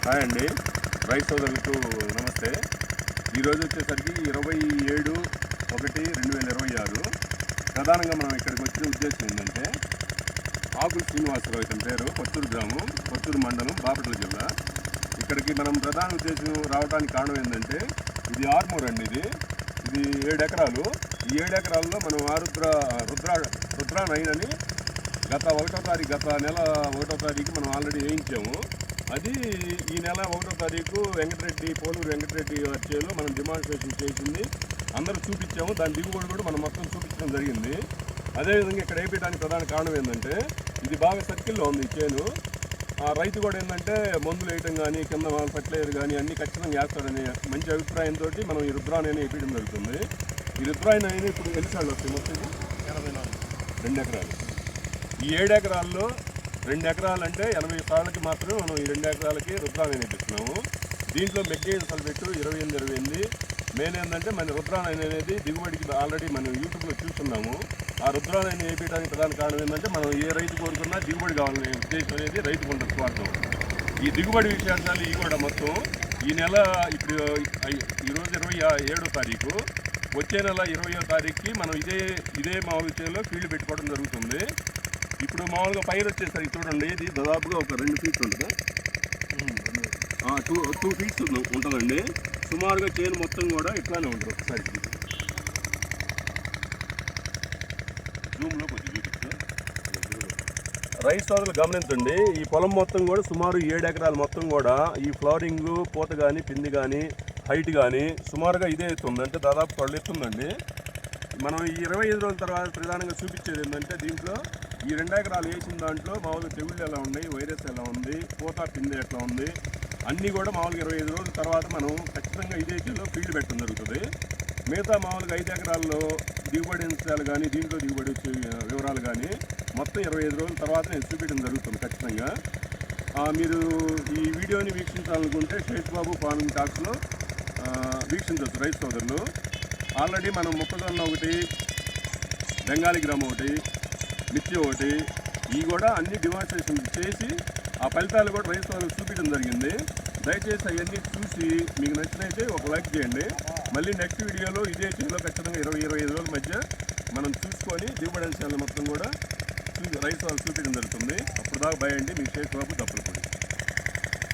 Hi అండి, రైతు సోదరులకు నమస్తే. ఈరోజు వచ్చేసరికి 27/1/2026. ప్రధానంగా మనం ఇక్కడికి వచ్చిన ఉద్దేశం ఏంటంటే, ఆకుల శ్రీనివాసరావు ఇతని పేరు, కొత్తూరు గ్రామం, కొత్తూరు మండలం, బాపట్ల జిల్లా. ఇక్కడికి మనం ప్రధాన ఉద్దేశం రావడానికి కారణం ఏంటంటే, ఇది ఆర్మూర్ అండి. ఇది 7 ఎకరాలు. ఈ 7 ఎకరాల్లో మనం రుద్రా 9 అని గత నెల 1వ తారీఖు మనం ఆల్రెడీ వేయించాము. అది ఈ నెల 1వ తారీఖు పోలూరు వెంకటరెడ్డి వచ్చేలో మనం డిమాన్స్ట్రేషన్ చేసింది, అందరూ చూపించాము. దాని దిగుబడి కూడా మనం మొత్తం చూపించడం జరిగింది. అదేవిధంగా ఇక్కడ వేయడానికి ప్రధాన కారణం ఏంటంటే, ఇది బాగా సర్కిల్లో ఉంది ఈ చేను. ఆ రైతు కూడా ఏంటంటే మందులు వేయటం కానీ, కింద ఫర్టిలైజర్ కానీ అన్నీ ఖచ్చితంగా వేస్తాడనే మంచి అభిప్రాయంతో మనం ఈ రుద్రాయని వేయడం జరుగుతుంది. ఈ రుద్రాయని ఇప్పుడు ఎన్నిసార్లు వస్తాయి? మొత్తం 2 ఎకరాలు. ఈ 7 ఎకరాల్లో 2 ఎకరాలు అంటే 80 సార్లకి మాత్రమే మనం ఈ 2 ఎకరాలకి రుద్రాయని వేపిస్తున్నాము. దీంట్లో మెగ్నీషియం సల్ఫేట్ 28 మెయిన్ ఏంటంటే మన రుద్రాయని అనేది దిగుబడికి ఆల్రెడీ మనం యూట్యూబ్లో చూస్తున్నాము. ఆ రుద్రాయని వేయడానికి ప్రధాన కారణం ఏంటంటే, మనం ఏ రైతు కోరుకున్నా దిగుబడి కావాలనే ఉద్దేశం అనేది రైతుకు ఉంటుంది స్వార్థం. ఈ దిగుబడి విశేషాలు ఇవి కూడా మొత్తం ఈ నెల ఇప్పుడు ఈరోజు 27వ తారీఖు, వచ్చే నెల 20వ తారీఖుకి మనం ఇదే మామూలు చేలో ఫీల్డ్ పెట్టుకోవడం జరుగుతుంది. ఇప్పుడు మామూలుగా పైరు వచ్చేసరికి చూడండి, ఇది దాదాపుగా ఒక 2 ఫీట్స్ ఉంటుంది, 2 ఫీట్స్ ఉంటుందండి. సుమారుగా చేను మొత్తం కూడా ఇట్లానే ఉంటుంది. ఒకసారి జూమ్లో కొద్దిగా చూపిస్తే రైతు సోదరులు గమనించండి. ఈ పొలం మొత్తం కూడా సుమారు 7 ఎకరాలు మొత్తం కూడా ఈ ఫ్లవరింగ్, పూత కానీ, పిండి కానీ, హైట్ కానీ సుమారుగా ఇదే ఎత్తుంది. అంటే దాదాపు 12 ఎత్తుందండి. మనం ఈ 25 రోజుల తర్వాత ప్రధానంగా చూపించేది ఏంటంటే, దీంట్లో ఈ 2 ఎకరాలు వేసిన దాంట్లో మామూలుగా తెగుళ్ళు ఎలా ఉన్నాయి, వైరస్ ఎలా ఉంది, పూత పిండి ఎట్లా ఉంది, అన్నీ కూడా మామూలుగా 25 రోజుల తర్వాత మనం ఖచ్చితంగా ఇదే చేలో ఫీల్డ్ పెట్టడం జరుగుతుంది. మిగతా మామూలుగా 5 ఎకరాల్లో దిగుబడి అంశాలు కానీ, దీంట్లో దిగుబడి వచ్చే వివరాలు కానీ మొత్తం 25 రోజుల తర్వాత నేను చూపించడం జరుగుతుంది ఖచ్చితంగా. మీరు ఈ వీడియోని వీక్షించాలనుకుంటే శేష్ బాబు ఫార్మింగ్ టాక్స్లో వీక్షించవచ్చు రైతు సోదరులు. ఆల్రెడీ మనం మొక్కజొన్న ఒకటి, బెంగాలీ గ్రామం ఒకటి, మిర్చి ఒకటి, ఇవి కూడా అన్ని డిమాన్స్ట్రేషన్ చేసి ఆ ఫలితాలు కూడా రైతు సోదరులకు చూపించడం జరిగింది. దయచేసి అవన్నీ చూసి మీకు నచ్చినైతే ఒక లైక్ చేయండి. మళ్ళీ నెక్స్ట్ వీడియోలో ఇదే చేలో ఖచ్చితంగా 20-25 రోజుల మధ్య మనం చూసుకొని దిగుబడి అంశాలను మొత్తం కూడా రైతు సోదరులకు చూపించడం జరుగుతుంది. అప్పుడు దాకా భయండి, మీ శేష్ బాబు దప్పలపూడి.